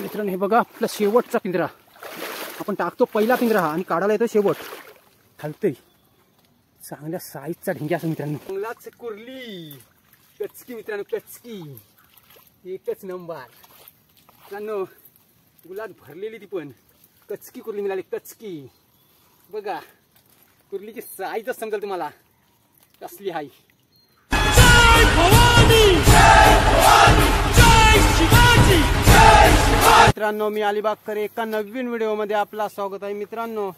मित्रांनो हे बघा आपला शेवटचा पिंजरा. आपण टाकतो पहिला पिंजरा हा आणि काढायला येतो शेवट. हलतंय चांगल्या साईजचा ढिंग्या असं मित्रांनो. चांगलाच कुर्ली कचकी मित्रांनो, कचकी एकच नंबर मित्रांनो. गुलाब भरलेली ती पण कचकी कुर्ली मिळाली. कचकी बघा, कुर्लीची साईजच समजेल तुम्हाला कसली आहे. मित्रांनो मी अलिबागकर एका नवीन व्हिडिओमध्ये आपला स्वागत आहे. मित्रांनो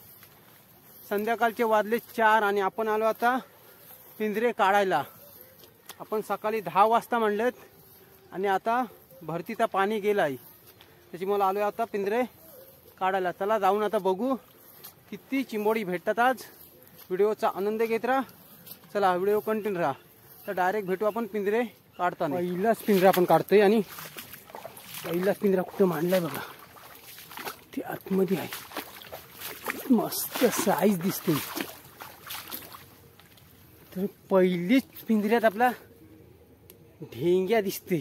संध्याकाळचे वाजले 4 आणि आपण आलो आता पिंजरे काढायला. आपण सकाळी 10 वाजता म्हणलेत आणि आता भरतीचा पाणी गेलाय, त्याच्यामुळे आलो आता पिंजरे काढायला. चला जाऊन आता बघू किती चिंबोडी भेटतात आज. व्हिडिओचा आनंद घेत राहा. चला व्हिडिओ कंटिन्यू राहा. तर डायरेक्ट भेटू आपण पिंजरे काढताना. पहिलाच पिंजरा आपण काढतोय आणि पहिलाच पिंजरा कुठं मांडलाय बघा, ते आतमध्ये आहे. मस्त साईज दिसते. तर पहिलीच पिंजऱ्यात आपला ढेंग्या दिसते.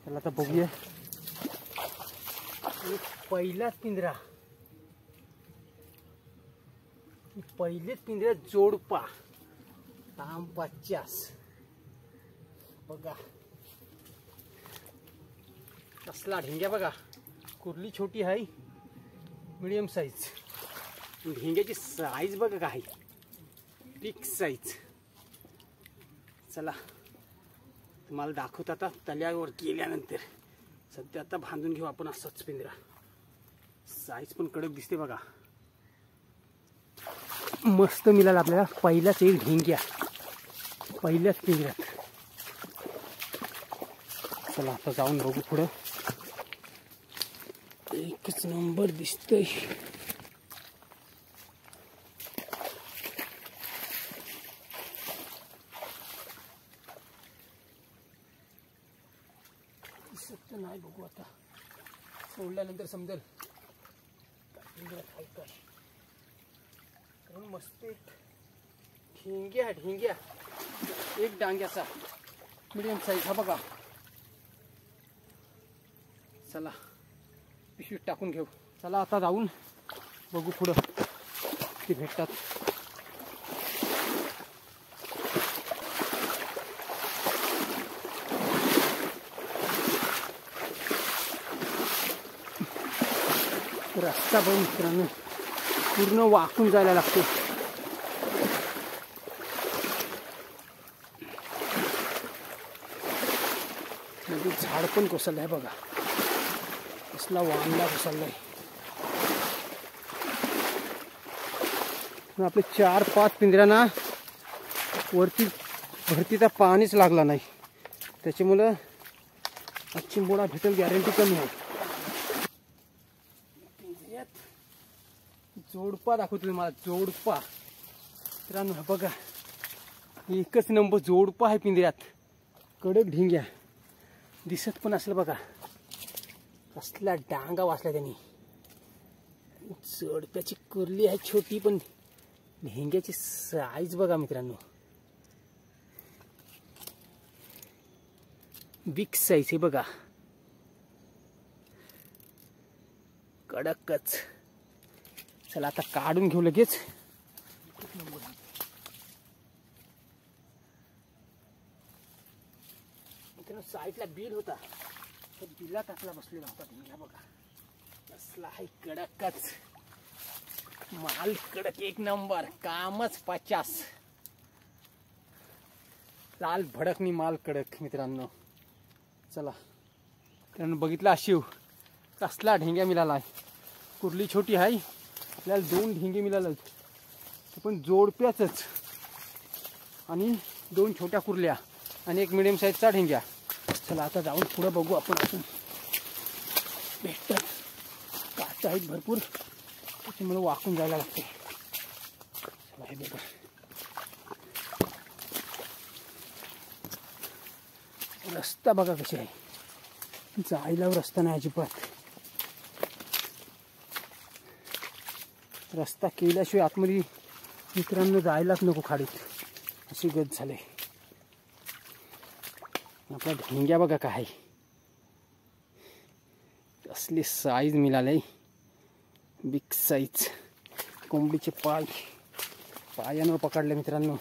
चला आता बघूया. पहिलाच पिंजरा, पहिलेच पिंजऱ्यात जोडपा काम 50 बघा. कसला ढेंग्या बघा. कुर्ली छोटी आहे, मीडियम साईज. ढेंग्याची साईज बघा काय, बिग साईज. चला तुम्हाला दाखवतो आता तल्यावर गेल्यानंतर. सध्या आता बांधून घेऊ आपण असाच पिंजरा. साईज पण कडक दिसते बघा. मस्त मिळाला आपल्याला पहिलाच एक ढेंग्या पहिल्याच पिंजऱ्यात. चला आता जाऊन बघू पुढं. एकच नंबर दिसतोय. दिसत नाही, बघू आता सोडल्यानंतर समजेल काय. मस्त एक ढेंग्या ढेंग्या एक डांग्याचा मीडियम साईज हा बघा. चला पिशवीत टाकून घेऊ. चला आता जाऊन बघू पुढं किती भेटतात. रस्ता बघ मित्रांनो, पूर्ण वाकून जायला लागतो. म्हणजे झाड पण कोसळलंय बघा. कसला वांगला कोसळलाय. आपले 4-5 पिंजऱ्यांना वरती भरतीचा पाणीच लागला नाही, त्याच्यामुळं चिंबोडा भेटेल गॅरंटी कमी आहे. जोडपा दाखवतो तुम्हाला. जोडपा मित्रांनो बघा, एकच नंबर जोडपा आहे पिंजऱ्यात. कडक ढिंग्या दिसत पण असेल बघा. कसला डांगा वाचला त्यांनी. जोडप्याची कुर्ली आहे छोटी, पण ढेंग्याची साईज बघा मित्रांनो, बिग साईज आहे बघा. कडकच. चला आता काढून घेऊ लगेच. साईडला बिल होता, तर बिला टाकला बसलेला होता ढेंग्या बघा. कसला आहे कडकच. माल कडक एक नंबर, कामच 50. लाल भडकनी माल कडक मित्रांनो. चला कारण बघितला शिव कसला ढेंग्या मिळाला आहे. कुर्ली छोटी आहे, आपल्याला 2 ढेंगे मिळाले, पण जोडप्याच आणि 2 छोट्या कुर्ल्या आणि एक मिडियम साईजचा ढेंग्या. चला आता जाऊन पुढे बघू आपण. अजून भेटतात. काचा आहेत भरपूर, त्याच्यामुळे वाकून जायला लागते. चला हे बघा. रस्ता बघा कसे आहे. जायला रस्ता नाही अजिबात. रस्ता केल्याशिवाय आतमध्ये मित्रांनो जायलाच नको खाडीत, अशी गत झाले. आपला ढेंग्या बघा काय कसली साईज मिळाली, बिग साईज कोंबडीचे पायानं पकडले मित्रांनो.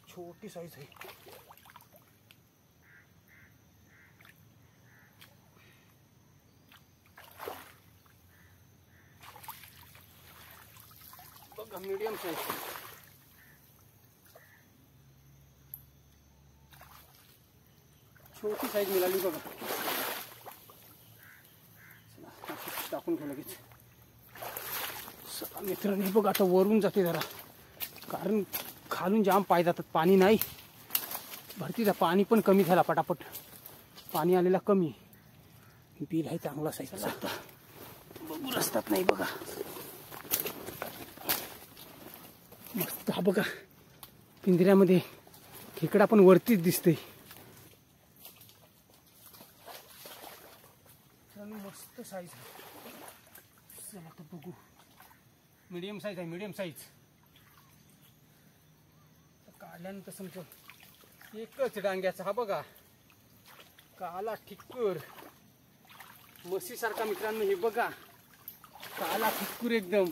छोटी साईज आहे. बघा मीडियम साईज. छोटी साईज मिळाली बघा. टाकून ठेवलं लगेच. मित्रांनो बघा आता वरून जाते जरा, कारण खालून जाम पाय जातात. पाणी नाही भरतीचा, पाणी पण कमी झाला पटापट. पाणी आलेला कमी. बिल आहे चांगला साईज. आता बघू रस्त्यात नाही बघा. मस्त. हा बघा पिंजऱ्यामध्ये खेकडा पण वरतीच दिसते. मस्त साईज आहे. चला तर बघू. मीडियम साईज आहे, मीडियम साईज. काढल्यानंतर समजा एकच डांग्याचा. हा बघा काला ठिक्कर म्हशीसारखा मित्रांनो. हे बघा काला ठिक्कर एकदम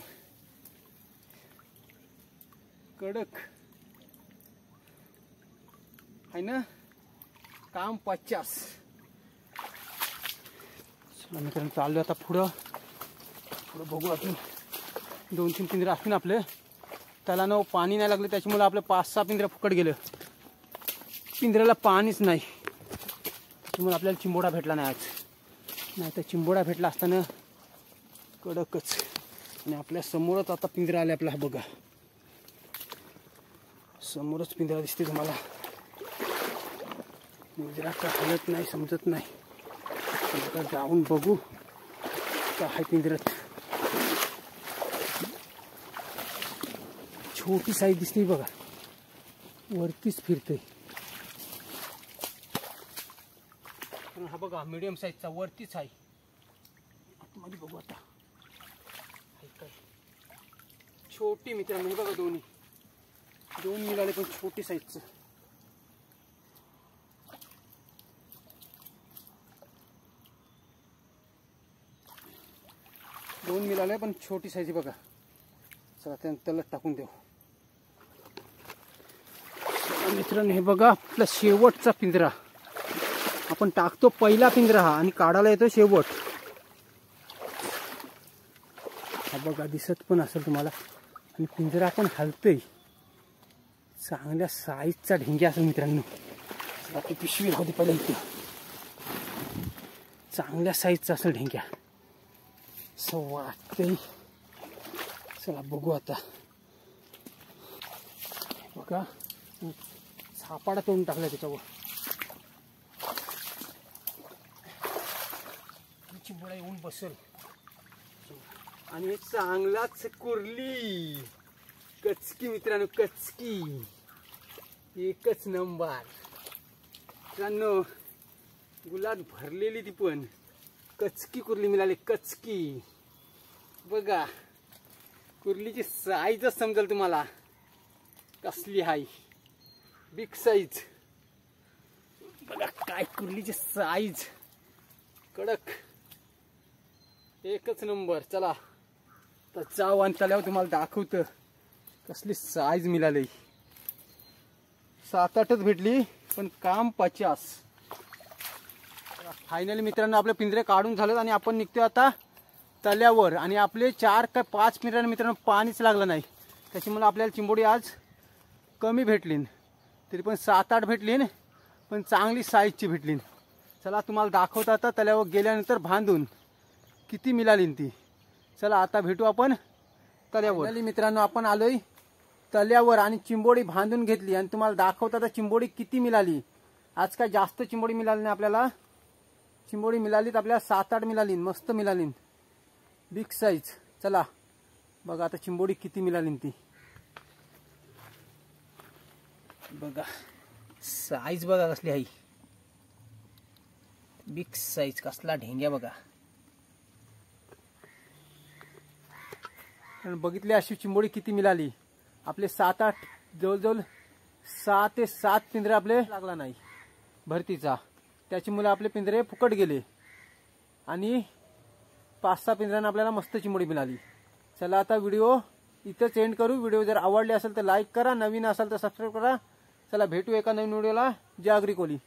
कडक आहे ना. काम 50. चला मित्रांनो चालू आता पुढं बघू. अजून 2-3 पिंजरे असतील आपले. त्याला न पाणी नाही लागलं, त्याच्यामुळे आपलं 5-6 पिंजरे फुकट गेलं. पिंजऱ्याला पाणीच नाही, त्याच्यामुळे आपल्याला चिंबोडा भेटला नाही आज. नाही तर चिंबोडा भेटला असताना कडकच. आणि आपल्या समोरच आता पिंजरा आले आपला. बघा समोरच पिंजरा दिसते तुम्हाला. पिंजरा का हलत नाही, समजत नाही. आता जाऊन बघू काय आहे पिंजऱ्यात. छोटी साईज दिसते बघा, वरतीच फिरते. हा बघा मीडियम साईजचा वरतीच आहे. आतमध्ये बघू आता. काय छोटी मित्रांनो बघा, दोन मिळाले पण छोटी साईजचं. दोन मिळाले पण छोटी साईज बघा. चला त्याला टाकून देऊ. मित्रांनो हे बघा आपला शेवटचा पिंजरा. आपण टाकतो पहिला पिंजरा हा, आणि काढायला येतो शेवट. हा बघा दिसत पण असेल तुम्हाला. आणि पिंजरा पण हलतोय. चांगल्या साईजचा ढेंग्या असेल मित्रांनो. आपली पिशवी होती पहिला इथे. चांगल्या साईजचा असेल ढेंग्या असं वाटतंय. चला बघू आता. बघा सापाडा तोडून टाकला त्याच्यावर. चिंबोडा येऊन बसेल. आणि चांगलाच कुर्ली कचकी मित्रांनो, कचकी एकच नंबर. मित्रांनो गुलाब भरलेली ती पण कचकी कुर्ली मिळाली. कचकी बघा, कुर्लीची साईजच समजेल तुम्हाला कसली हाय. बिग साईज बघा. काय कुर्लीची साईज कडक एकच नंबर. चला तर जाऊ आणि त्याला तुम्हाला दाखवतं कसली साईज मिळाली. 7-8च भेटली पण काम 50. फायनली मित्रांनो आपले पिंजरे काढून झालेत आणि आपण निघतोय आता तल्यावर. आणि आपले 4 का 5 पिंजऱ्यांना मित्रांनो पाणीच लागलं नाही, त्याच्यामुळे आपल्याला चिंबोडी आज कमी भेटली. तरी पण 7-8 भेटली, पण चांगली साईजची भेटली. चला तुम्हाला दाखवता आता तल्यावर गेल्यानंतर बांधून किती मिळाली ती. चला आता भेटू आपण तल्यावर. मित्रांनो आपण आलोय तल्यावर आणि चिंबोडी बांधून घेतली आणि तुम्हाला दाखवता आता चिंबोडी किती मिळाली. आज काय जास्त चिंबोडी मिळाली नाही आपल्याला. चिंबोडी मिळालीत आपल्याला 7-8 मिळाली. मस्त मिळाली, बिग साईज. चला बघा आता चिंबोडी किती मिळाली ती. बघा साईज बघा कसली आहे. Big size. कसला ढेंग्या बघा. बघितली अशी चिंबोडी किती मिळाली. आपले 7-8 जवळजवळ 6 ते 7 पिंजरे आपले लागला नाही भरतीचा, त्याची मुलं आपले पिंजरे फुकट गेले आणि 5-6 पिंजऱ्यांना आपल्याला मस्त चिमुडी मिळाली. चला आता व्हिडिओ इथंच एंड करू. व्हिडिओ जर आवडले असेल तर लाईक करा, नवीन असाल तर सबस्क्राईब करा. चला भेटू एका नवीन व्हिडिओला. जय अग्री कोली.